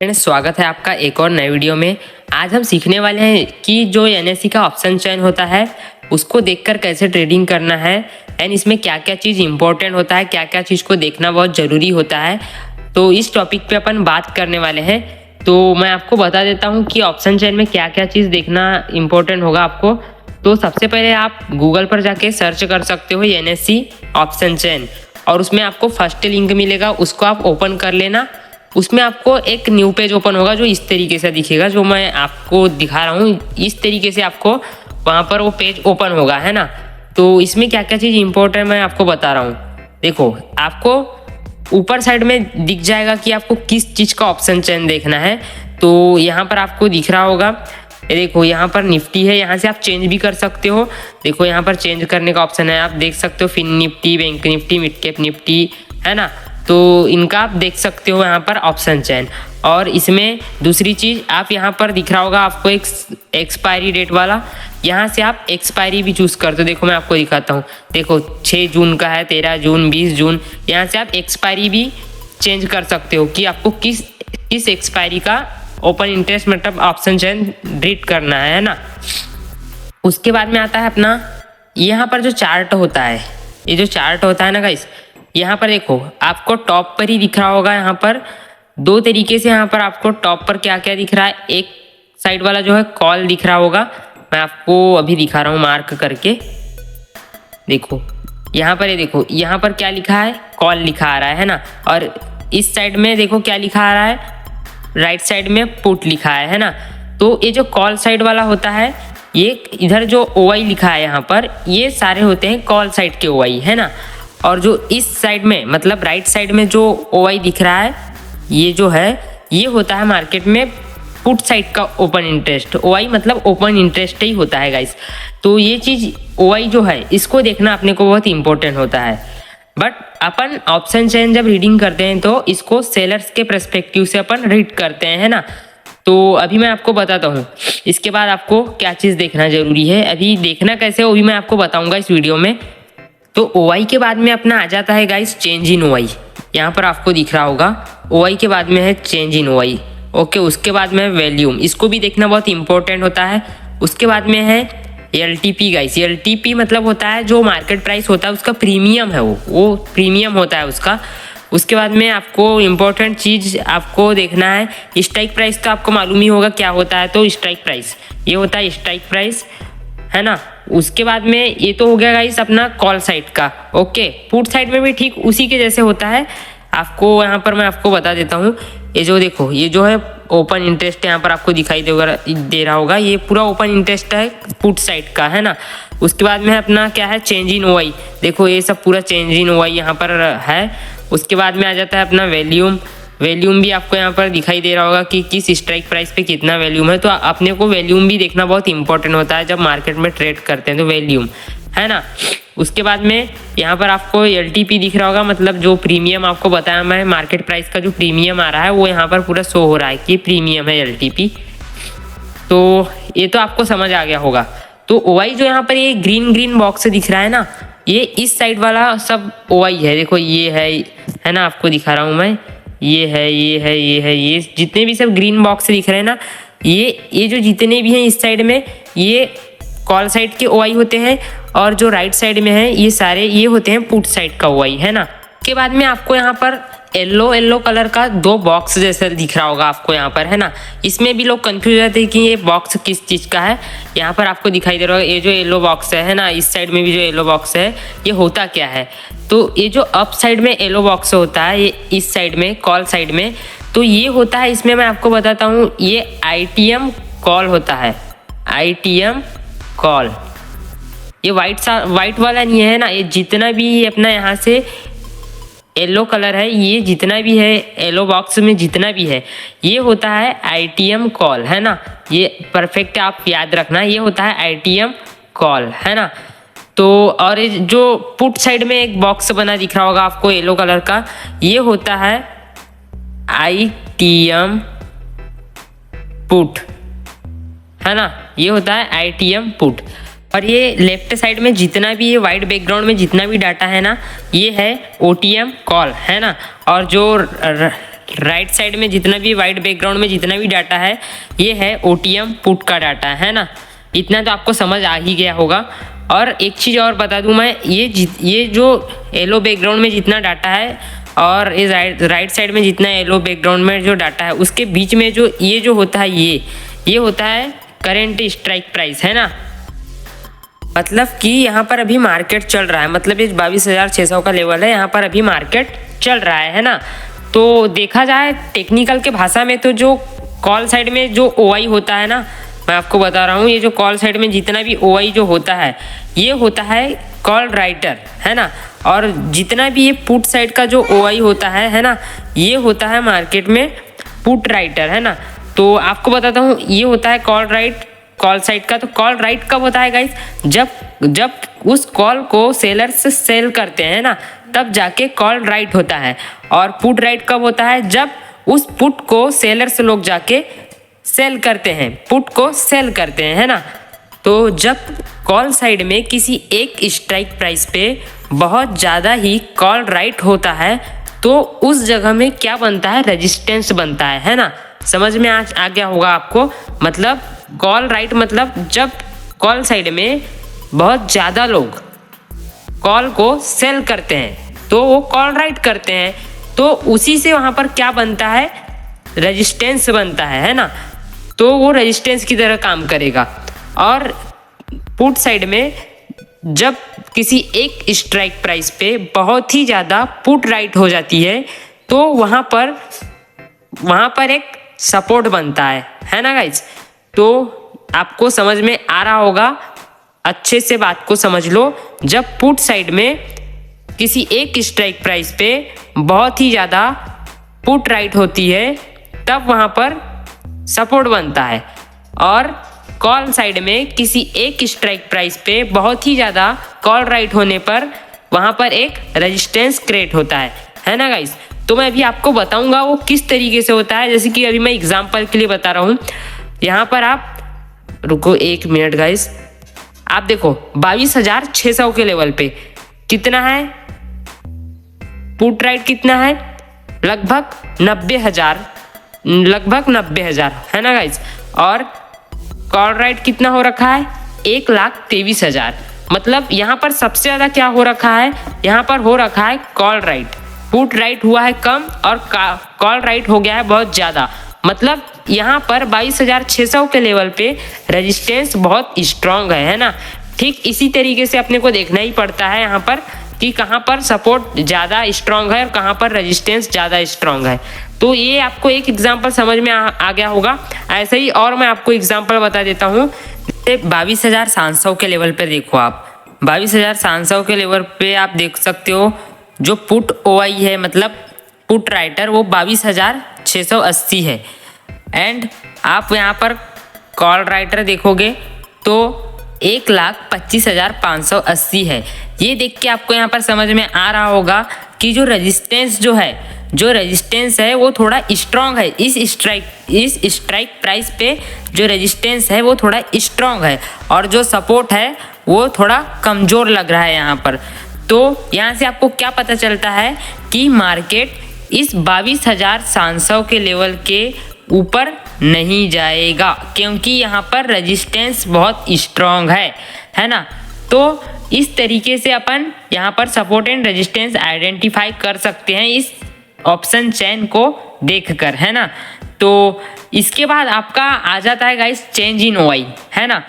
Friends, स्वागत है आपका एक और नए वीडियो में। आज हम सीखने वाले हैं कि जो एनएससी का ऑप्शन चेन होता है उसको देखकर कैसे ट्रेडिंग करना है एंड इसमें क्या क्या चीज़ इंपॉर्टेंट होता है, क्या क्या चीज़ को देखना बहुत ज़रूरी होता है। तो इस टॉपिक पे अपन बात करने वाले हैं। तो मैं आपको बता देता हूँ कि ऑप्शन चेन में क्या क्या चीज़ देखना इम्पोर्टेंट होगा आपको। तो सबसे पहले आप गूगल पर जाके सर्च कर सकते हो एनएससी ऑप्शन चेन, और उसमें आपको फर्स्ट लिंक मिलेगा, उसको आप ओपन कर लेना। उसमें आपको एक न्यू पेज ओपन होगा जो इस तरीके से दिखेगा, जो मैं आपको दिखा रहा हूँ। इस तरीके से आपको वहाँ पर वो पेज ओपन होगा, है ना। तो इसमें क्या क्या चीज़ इंपॉर्टेंट मैं आपको बता रहा हूँ। देखो, आपको ऊपर साइड में दिख जाएगा कि आपको किस चीज़ का ऑप्शन चेन देखना है। तो यहाँ पर आपको दिख रहा होगा, ये देखो यहाँ पर निफ्टी है, यहाँ से आप चेंज भी कर सकते हो। देखो यहाँ पर चेंज करने का ऑप्शन है, आप देख सकते हो fin Nifty, bank Nifty, mid cap Nifty, है ना। तो इनका आप देख सकते हो यहाँ पर ऑप्शन चेन। और इसमें दूसरी चीज़ आप यहाँ पर दिख रहा होगा आपको एक एक्सपायरी डेट वाला, यहाँ से आप एक्सपायरी भी चूज़ करते हो। देखो मैं आपको दिखाता हूँ, देखो 6 जून का है, 13 जून, 20 जून। यहाँ से आप एक्सपायरी भी चेंज कर सकते हो कि आपको किस एक्सपायरी का ओपन इंटरेस्ट मतलब ऑप्शन चेन रीड करना है ना। उसके बाद में आता है अपना यहाँ पर जो चार्ट होता है, ये जो चार्ट होता है ना गाइस, यहाँ पर देखो आपको टॉप पर ही दिख रहा होगा। यहाँ पर दो तरीके से यहाँ पर आपको टॉप पर क्या क्या दिख रहा है। एक साइड वाला जो है कॉल दिख रहा होगा, मैं आपको अभी दिखा रहा हूँ मार्क करके। देखो यहाँ पर, ये देखो यहाँ पर क्या लिखा है, कॉल लिखा आ रहा है ना। और इस साइड में देखो क्या लिखा आ रहा है, राइट साइड में पुट लिखा है ना। तो ये जो कॉल साइड वाला होता है, ये इधर जो ओआई लिखा है यहाँ पर, ये सारे होते हैं कॉल साइड के ओआई, है ना। और जो इस साइड में मतलब राइट साइड में जो ओआई दिख रहा है, ये जो है ये होता है मार्केट में पुट साइड का ओपन इंटरेस्ट। ओआई मतलब ओपन इंटरेस्ट ही होता है गाइस। तो ये चीज़ ओआई जो है इसको देखना अपने को बहुत इंपॉर्टेंट होता है। बट अपन ऑप्शन चेन जब रीडिंग करते हैं तो इसको सेलर्स के पर्सपेक्टिव से अपन रीड करते हैं, है ना। तो अभी मैं आपको बताता हूँ इसके बाद आपको क्या चीज़ देखना जरूरी है। अभी देखना कैसे वो भी मैं आपको बताऊँगा इस वीडियो में। तो ओआई के बाद में अपना आ जाता है गाइस चेंज इन ओआई। यहाँ पर आपको दिख रहा होगा ओआई के बाद में है चेंज इन ओआई। ओके, उसके बाद में है वैल्यूम, इसको भी देखना बहुत इंपॉर्टेंट होता है। उसके बाद में है एलटीपी गाइस। एलटीपी मतलब होता है जो मार्केट प्राइस होता है उसका प्रीमियम है, वो प्रीमियम होता है उसका। उसके बाद में आपको इम्पोर्टेंट चीज़ आपको देखना है स्ट्राइक प्राइस। तो आपको मालूम ही होगा क्या होता है। तो स्ट्राइक प्राइस ये होता है स्ट्राइक प्राइस, है ना। उसके बाद में ये तो हो गया गाइस अपना कॉल साइड का। ओके, पुट साइड में भी ठीक उसी के जैसे होता है। आपको यहाँ पर मैं आपको बता देता हूँ, ये जो देखो ये जो है ओपन इंटरेस्ट यहाँ पर आपको दिखाई दे रहा होगा, ये पूरा ओपन इंटरेस्ट है पुट साइड का, है ना। उसके बाद में अपना क्या है चेंज इन ओआई। देखो ये सब पूरा चेंज इन ओआई यहाँ पर है। उसके बाद में आ जाता है अपना वैल्यूम। वैल्यूम भी आपको यहाँ पर दिखाई दे रहा होगा कि किस स्ट्राइक प्राइस पे कितना वैल्यूम है। तो अपने को वैल्यूम भी देखना बहुत इंपॉर्टेंट होता है जब मार्केट में ट्रेड करते हैं, तो वैल्यूम, है ना। उसके बाद में यहाँ पर आपको एलटीपी दिख रहा होगा, मतलब जो प्रीमियम आपको बताया मैं, मार्केट प्राइस का जो प्रीमियम आ रहा है वो यहाँ पर पूरा शो हो रहा है कि प्रीमियम है एलटीपी। तो ये तो आपको समझ आ गया होगा। तो ओआई जो यहाँ पर ये ग्रीन बॉक्स दिख रहा है ना, ये इस साइड वाला सब ओआई है। देखो ये है ना, आपको दिखा रहा हूँ मैं, ये है, ये है, ये है, ये जितने भी सब ग्रीन बॉक्स दिख रहे हैं ना, ये जो जितने भी हैं इस साइड में, ये कॉल साइड के ओआई होते हैं। और जो राइट साइड में है ये सारे ये होते हैं पुट साइड का ओआई, है ना। उसके बाद में आपको यहाँ पर येलो कलर का 2 बॉक्स जैसा दिख रहा होगा आपको यहाँ पर, है ना। इसमें भी लोग कंफ्यूज रहते हैं कि ये बॉक्स किस चीज़ का है। यहाँ पर आपको दिखाई दे रहा होगा ये जो येलो बॉक्स है ना, इस साइड में भी जो येलो बॉक्स है ये होता क्या है। तो ये जो अप साइड में येलो बॉक्स होता है, ये इस साइड में कॉल साइड में, तो ये होता है, इसमें मैं आपको बताता हूँ, ये आईटीएम कॉल होता है। आईटीएम कॉल ये वाइट वाला नहीं है ना, ये जितना भी अपना यहाँ से येलो कलर है, ये जितना भी है येलो बॉक्स में जितना भी है, ये होता है आईटीएम कॉल, है ना। ये परफेक्ट आप याद रखना, ये होता है आईटीएम कॉल, है ना। तो और जो पुट साइड में एक बॉक्स बना दिख रहा होगा आपको येलो कलर का, ये होता है आईटीएम पुट, है ना। ये होता है आईटीएम पुट। और ये लेफ्ट साइड में जितना भी ये वाइट बैकग्राउंड में जितना भी डाटा है ना, ये है ओटीएम कॉल, है ना। और जो राइट साइड में जितना भी वाइट बैकग्राउंड में जितना भी डाटा है ये है OTM पुट का डाटा है ना। इतना तो आपको समझ आ ही गया होगा। और एक चीज़ और बता दूं मैं, ये जो येलो बैकग्राउंड में जितना डाटा है और इस राइट साइड में जितना येलो बैकग्राउंड में जो डाटा है उसके बीच में जो ये जो होता है ये होता है करेंट स्ट्राइक प्राइस है ना। मतलब कि यहाँ पर अभी मार्केट चल रहा है, मतलब ये 22,600 का लेवल है, यहाँ पर अभी मार्केट चल रहा है ना। तो देखा जाए टेक्निकल के भाषा में तो जो कॉल साइड में जो OI होता है ना, मैं आपको बता रहा हूँ, ये जो कॉल साइड में जितना भी OI जो होता है ये होता है कॉल राइटर है ना। और जितना भी ये पुट साइड का जो OI होता है ना, ये होता है मार्केट में पुट राइटर है ना। तो आपको बताता हूँ, ये होता है कॉल साइड का। तो कॉल राइट कब होता है गाइस? जब उस कॉल को सेलर से सेल करते हैं ना, तब जाके कॉल राइट होता है। और पुट राइट कब होता है? जब उस पुट को सेलर से लोग जाके सेल करते हैं, पुट को सेल करते हैं है ना। तो जब कॉल साइड में किसी एक स्ट्राइक प्राइस पे बहुत ज़्यादा ही कॉल राइट होता है तो उस जगह में क्या बनता है? रेजिस्टेंस बनता है ना। समझ में आ गया होगा आपको। मतलब कॉल राइट मतलब जब कॉल साइड में बहुत ज़्यादा लोग कॉल को सेल करते हैं तो वो कॉल राइट करते हैं, तो उसी से वहाँ पर क्या बनता है? रेजिस्टेंस बनता है ना। तो वो रेजिस्टेंस की तरह काम करेगा। और पुट साइड में जब किसी एक स्ट्राइक प्राइस पे बहुत ही ज़्यादा पुट राइट हो जाती है तो वहाँ पर एक सपोर्ट बनता है ना गाइज। तो आपको समझ में आ रहा होगा, अच्छे से बात को समझ लो। जब पुट साइड में किसी एक स्ट्राइक प्राइस पे बहुत ही ज़्यादा पुट राइट होती है तब वहाँ पर सपोर्ट बनता है। और कॉल साइड में किसी एक स्ट्राइक प्राइस पे बहुत ही ज़्यादा कॉल राइट होने पर वहाँ पर एक रेजिस्टेंस क्रिएट होता है ना गाइस। तो मैं अभी आपको बताऊंगा वो किस तरीके से होता है। जैसे कि अभी मैं एग्जांपल के लिए बता रहा हूँ। यहाँ पर आप रुको 1 मिनट गाइस, आप देखो 22,600 के लेवल पे कितना है पुट राइट? कितना है? लगभग 90,000 है ना गाइस। और कॉल राइट कितना हो रखा है? 1,23,000। मतलब यहाँ पर सबसे ज़्यादा क्या हो रखा है? यहाँ पर हो रखा है कॉल राइट। पुट राइट हुआ है कम और कॉल राइट हो गया है बहुत ज़्यादा। मतलब यहाँ पर 22,600 के लेवल पे रेजिस्टेंस बहुत स्ट्रांग है ना। ठीक इसी तरीके से अपने को देखना ही पड़ता है यहाँ पर कि कहाँ पर सपोर्ट ज़्यादा स्ट्रांग है और कहाँ पर रेजिस्टेंस ज़्यादा स्ट्रांग है। तो ये आपको एक एग्जांपल समझ में आ गया होगा। ऐसे ही और मैं आपको एग्जांपल बता देता हूँ। 22,700 के लेवल पे देखो आप, 22,700 के लेवल पे आप देख सकते हो जो पुट OI है, मतलब पुट राइटर, वो 22,680 है। एंड आप यहाँ पर कॉल राइटर देखोगे तो 1,25,580 है। ये देख के आपको यहाँ पर समझ में आ रहा होगा कि जो रेजिस्टेंस है वो थोड़ा स्ट्रांग है। इस स्ट्राइक प्राइस पे जो रेजिस्टेंस है वो थोड़ा स्ट्रांग है और जो सपोर्ट है वो थोड़ा कमज़ोर लग रहा है यहाँ पर। तो यहाँ से आपको क्या पता चलता है कि मार्केट इस 22,700 के लेवल के ऊपर नहीं जाएगा, क्योंकि यहाँ पर रेजिस्टेंस बहुत स्ट्रांग है ना। तो इस तरीके से अपन यहाँ पर सपोर्ट एंड रेजिस्टेंस आइडेंटिफाई कर सकते हैं इस ऑप्शन चेन को देखकर, है ना। तो इसके बाद आपका आ जाता है गाइस चेंज इन OI, है ना।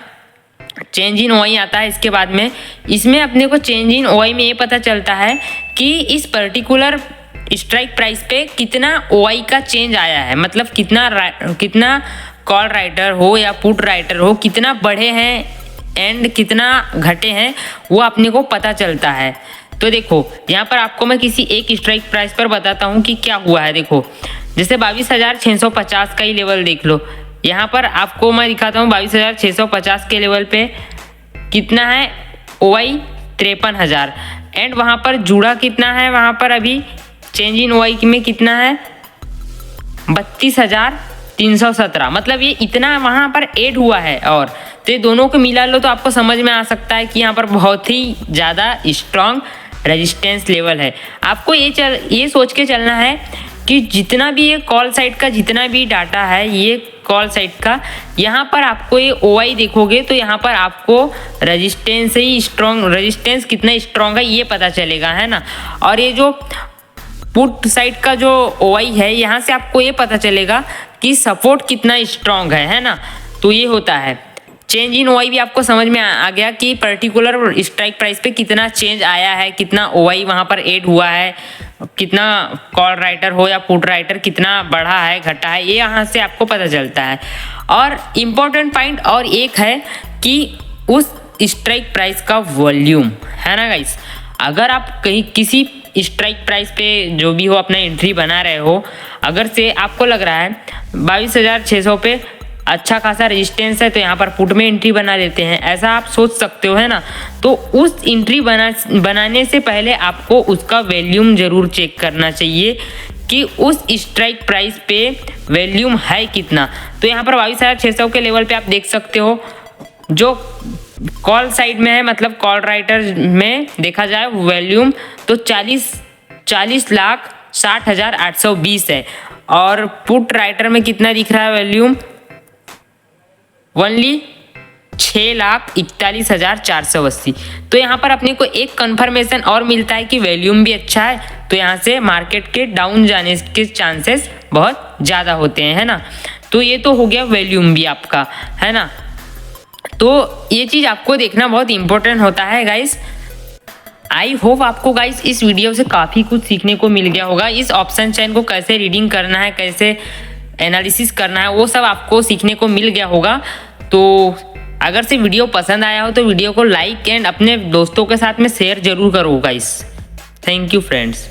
चेंज इन OI आता है इसके बाद में। इसमें अपने को चेंज इन OI में ये पता चलता है कि इस पर्टिकुलर स्ट्राइक प्राइस पे कितना OI का चेंज आया है, मतलब कितना कॉल राइटर हो या पुट राइटर हो, कितना बढ़े हैं एंड कितना घटे हैं, वो अपने को पता चलता है। तो देखो यहाँ पर आपको मैं किसी एक स्ट्राइक प्राइस पर बताता हूँ कि क्या हुआ है। देखो जैसे 22,650 का ही लेवल देख लो। यहाँ पर आपको मैं दिखाता हूँ 22,650 के लेवल पे कितना है OI 53,000 एंड वहाँ पर जुड़ा कितना है, वहाँ पर अभी चेंज इन OI में कितना है 32,317। मतलब ये इतना वहाँ पर ऐड हुआ है। और तो ये दोनों को मिला लो तो आपको समझ में आ सकता है कि यहाँ पर बहुत ही ज़्यादा स्ट्रॉन्ग रेजिस्टेंस लेवल है। आपको ये सोच के चलना है कि जितना भी ये कॉल साइड का जितना भी डाटा है, ये कॉल साइड का, यहाँ पर आपको ये OI देखोगे तो यहाँ पर आपको रेजिस्टेंस ही स्ट्रॉन्ग, रेजिस्टेंस कितना स्ट्रॉन्ग है ये पता चलेगा, है ना। और ये जो पुट साइड का जो OI है, यहाँ से आपको ये पता चलेगा कि सपोर्ट कितना स्ट्रॉन्ग है ना। तो ये होता है चेंज इन OI भी आपको समझ में आ गया कि पर्टिकुलर स्ट्राइक प्राइस पे कितना चेंज आया है, कितना OI वहाँ पर ऐड हुआ है, कितना कॉल राइटर हो या पुट राइटर कितना बढ़ा है घटा है, ये यहाँ से आपको पता चलता है। और इम्पोर्टेंट पॉइंट और एक है कि उस स्ट्राइक प्राइस का वॉल्यूम, है ना गाइस। अगर आप कहीं किसी स्ट्राइक प्राइस पे जो भी हो अपना एंट्री बना रहे हो, अगर से आपको लग रहा है 22,600 पे अच्छा खासा रेजिस्टेंस है तो यहाँ पर पुट में एंट्री बना देते हैं, ऐसा आप सोच सकते हो, है ना। तो उस एंट्री बनाने से पहले आपको उसका वॉल्यूम जरूर चेक करना चाहिए कि उस स्ट्राइक प्राइस पे वॉल्यूम है कितना। तो यहाँ पर 22,600 के लेवल पे आप देख सकते हो, जो कॉल साइड में है, मतलब कॉल राइटर में देखा जाए वॉल्यूम तो 40,60,820 है। और पुट राइटर में कितना दिख रहा है वॉल्यूम, ओनली 6,41,480। तो यहाँ पर अपने को एक कंफर्मेशन और मिलता है कि वॉल्यूम भी अच्छा है, तो यहाँ से मार्केट के डाउन जाने के चांसेस बहुत ज़्यादा होते हैं, है ना। तो ये तो हो गया वॉल्यूम भी आपका, है ना। तो ये चीज़ आपको देखना बहुत इंपॉर्टेंट होता है गाइस। आई होप आपको गाइस इस वीडियो से काफ़ी कुछ सीखने को मिल गया होगा। इस ऑप्शन चेन को कैसे रीडिंग करना है, कैसे एनालिसिस करना है, वो सब आपको सीखने को मिल गया होगा। तो अगर से वीडियो पसंद आया हो तो वीडियो को लाइक एंड अपने दोस्तों के साथ में शेयर जरूर करो गाइस। Thank you friends.